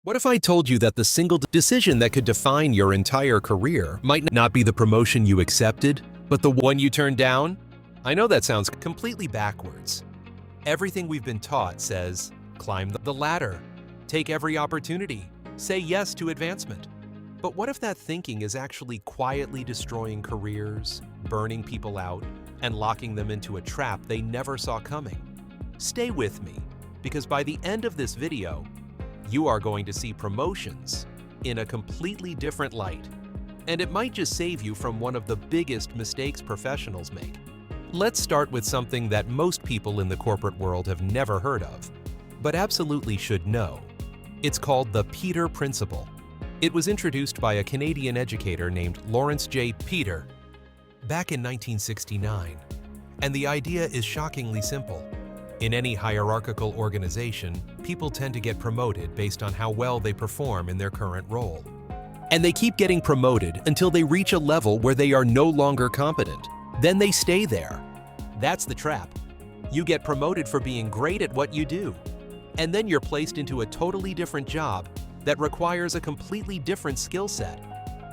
What if I told you that the single decision that could define your entire career might not be the promotion you accepted, but the one you turned down? I know that sounds completely backwards. Everything we've been taught says, climb the ladder, take every opportunity, say yes to advancement. But what if that thinking is actually quietly destroying careers, burning people out, and locking them into a trap they never saw coming? Stay with me, because by the end of this video, you are going to see promotions in a completely different light. And it might just save you from one of the biggest mistakes professionals make. Let's start with something that most people in the corporate world have never heard of, but absolutely should know. It's called the Peter Principle. It was introduced by a Canadian educator named Lawrence J. Peter back in 1969. And the idea is shockingly simple. In any hierarchical organization, people tend to get promoted based on how well they perform in their current role. And they keep getting promoted until they reach a level where they are no longer competent. Then they stay there. That's the trap. You get promoted for being great at what you do. And then you're placed into a totally different job that requires a completely different skill set.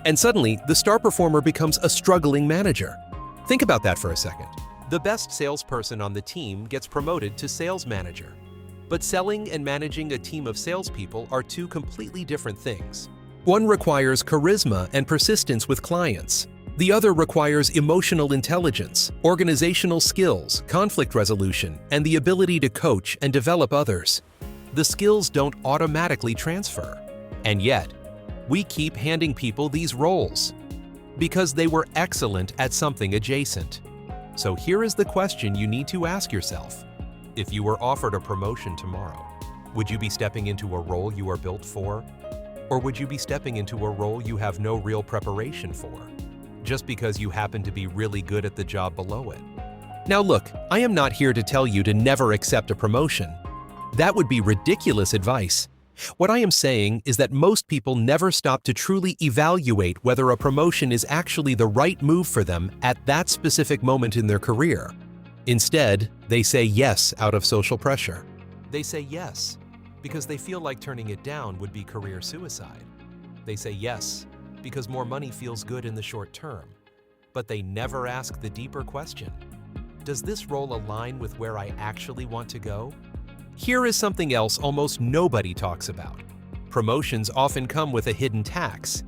And suddenly, the star performer becomes a struggling manager. Think about that for a second. The best salesperson on the team gets promoted to sales manager. But selling and managing a team of salespeople are two completely different things. One requires charisma and persistence with clients. The other requires emotional intelligence, organizational skills, conflict resolution, and the ability to coach and develop others. The skills don't automatically transfer. And yet, we keep handing people these roles because they were excellent at something adjacent. So here is the question you need to ask yourself. If you were offered a promotion tomorrow, would you be stepping into a role you are built for? Or would you be stepping into a role you have no real preparation for, just because you happen to be really good at the job below it? Now look, I am not here to tell you to never accept a promotion. That would be ridiculous advice. What I am saying is that most people never stop to truly evaluate whether a promotion is actually the right move for them at that specific moment in their career. Instead, they say yes out of social pressure. They say yes because they feel like turning it down would be career suicide. They say yes because more money feels good in the short term. But they never ask the deeper question. Does this role align with where I actually want to go? Here is something else almost nobody talks about. Promotions often come with a hidden tax.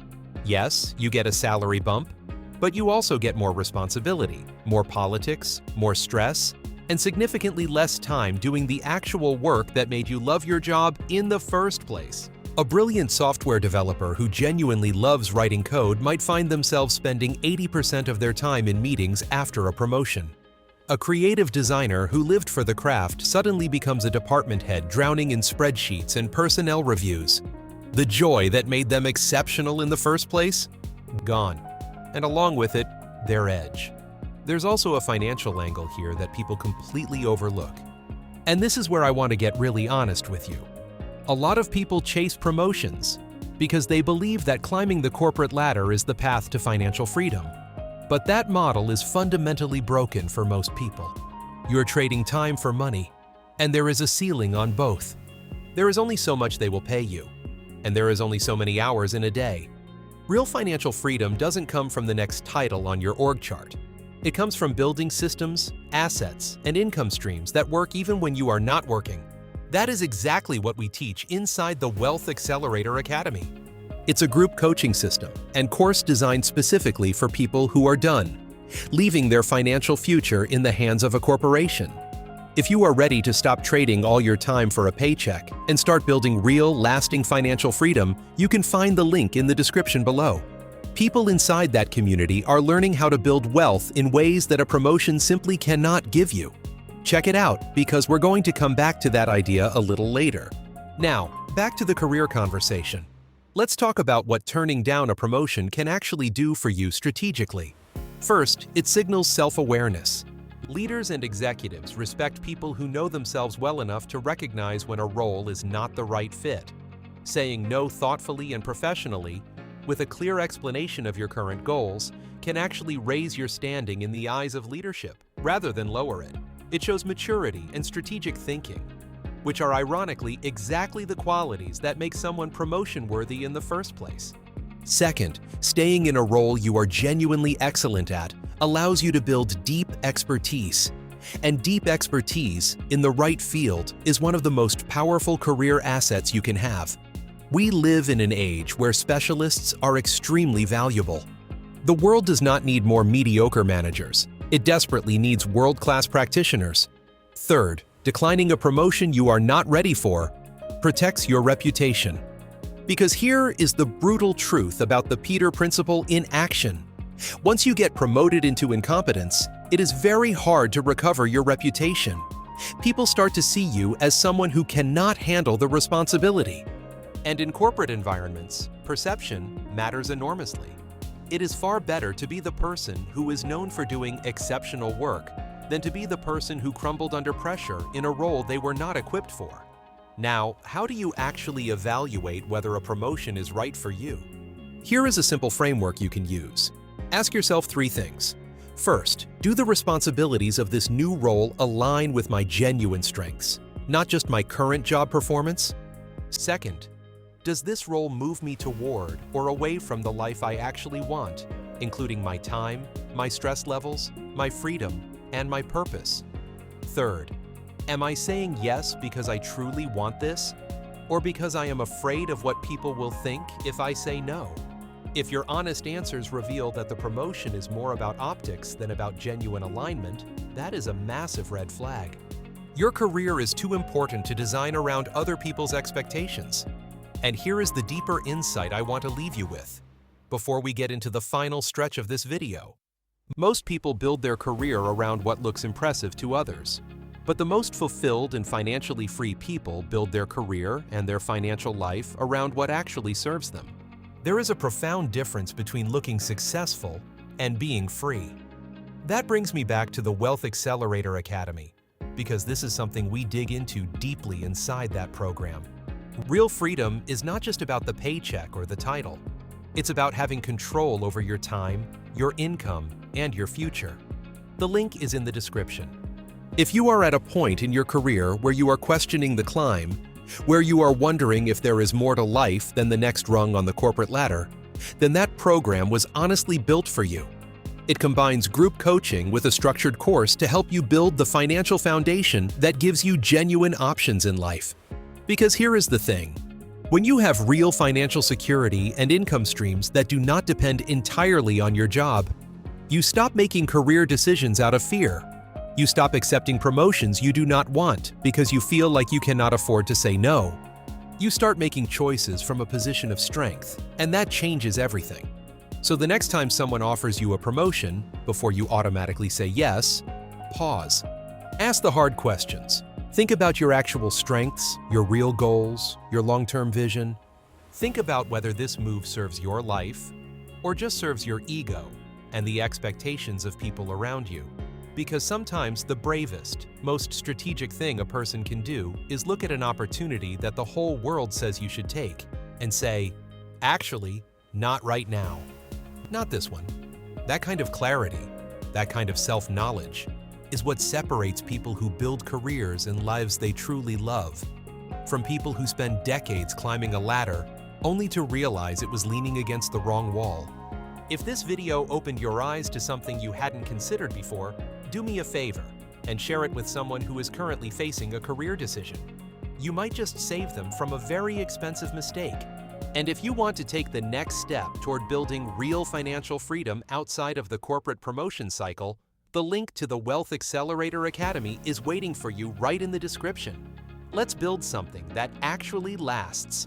Yes, you get a salary bump, but you also get more responsibility, more politics, more stress, and significantly less time doing the actual work that made you love your job in the first place. A brilliant software developer who genuinely loves writing code might find themselves spending 80% of their time in meetings after a promotion. A creative designer who lived for the craft suddenly becomes a department head drowning in spreadsheets and personnel reviews. The joy that made them exceptional in the first place? Gone. And along with it, their edge. There's also a financial angle here that people completely overlook. And this is where I want to get really honest with you. A lot of people chase promotions because they believe that climbing the corporate ladder is the path to financial freedom. But that model is fundamentally broken for most people. You're trading time for money, and there is a ceiling on both. There is only so much they will pay you, and there is only so many hours in a day. Real financial freedom doesn't come from the next title on your org chart. It comes from building systems, assets, and income streams that work even when you are not working. That is exactly what we teach inside the Wealth Accelerator Academy. It's a group coaching system and course designed specifically for people who are done, leaving their financial future in the hands of a corporation. If you are ready to stop trading all your time for a paycheck and start building real, lasting financial freedom, you can find the link in the description below. People inside that community are learning how to build wealth in ways that a promotion simply cannot give you. Check it out, because we're going to come back to that idea a little later. Now, back to the career conversation. Let's talk about what turning down a promotion can actually do for you strategically. First, it signals self-awareness. Leaders and executives respect people who know themselves well enough to recognize when a role is not the right fit. Saying no thoughtfully and professionally, with a clear explanation of your current goals, can actually raise your standing in the eyes of leadership, rather than lower it. It shows maturity and strategic thinking. which are ironically exactly the qualities that make someone promotion-worthy in the first place. Second, staying in a role you are genuinely excellent at allows you to build deep expertise. And deep expertise in the right field is one of the most powerful career assets you can have. We live in an age where specialists are extremely valuable. The world does not need more mediocre managers. It desperately needs world-class practitioners. Third, declining a promotion you are not ready for protects your reputation. Because here is the brutal truth about the Peter Principle in action. Once you get promoted into incompetence, it is very hard to recover your reputation. People start to see you as someone who cannot handle the responsibility. And in corporate environments, perception matters enormously. It is far better to be the person who is known for doing exceptional work than to be the person who crumbled under pressure in a role they were not equipped for. Now, how do you actually evaluate whether a promotion is right for you? Here is a simple framework you can use. Ask yourself 3 things. First, do the responsibilities of this new role align with my genuine strengths, not just my current job performance? Second, does this role move me toward or away from the life I actually want, including my time, my stress levels, my freedom, and my purpose? Third, am I saying yes because I truly want this, or because I am afraid of what people will think if I say no? If your honest answers reveal that the promotion is more about optics than about genuine alignment, that is a massive red flag. Your career is too important to design around other people's expectations. And here is the deeper insight I want to leave you with before we get into the final stretch of this video. Most people build their career around what looks impressive to others. But the most fulfilled and financially free people build their career and their financial life around what actually serves them. There is a profound difference between looking successful and being free. That brings me back to the Wealth Accelerator Academy, because this is something we dig into deeply inside that program. Real freedom is not just about the paycheck or the title. It's about having control over your time, your income, and your future. The link is in the description. If you are at a point in your career where you are questioning the climb, where you are wondering if there is more to life than the next rung on the corporate ladder, then that program was honestly built for you. It combines group coaching with a structured course to help you build the financial foundation that gives you genuine options in life. Because here is the thing. When you have real financial security and income streams that do not depend entirely on your job, you stop making career decisions out of fear. You stop accepting promotions you do not want because you feel like you cannot afford to say no. You start making choices from a position of strength, and that changes everything. So the next time someone offers you a promotion, before you automatically say yes, pause. Ask the hard questions. Think about your actual strengths, your real goals, your long-term vision. Think about whether this move serves your life or just serves your ego and the expectations of people around you. Because sometimes the bravest, most strategic thing a person can do is look at an opportunity that the whole world says you should take and say, actually, not right now. Not this one. That kind of clarity, that kind of self-knowledge, is what separates people who build careers and lives they truly love from people who spend decades climbing a ladder only to realize it was leaning against the wrong wall. If this video opened your eyes to something you hadn't considered before, do me a favor and share it with someone who is currently facing a career decision. You might just save them from a very expensive mistake. And if you want to take the next step toward building real financial freedom outside of the corporate promotion cycle, the link to the Wealth Accelerator Academy is waiting for you right in the description. Let's build something that actually lasts.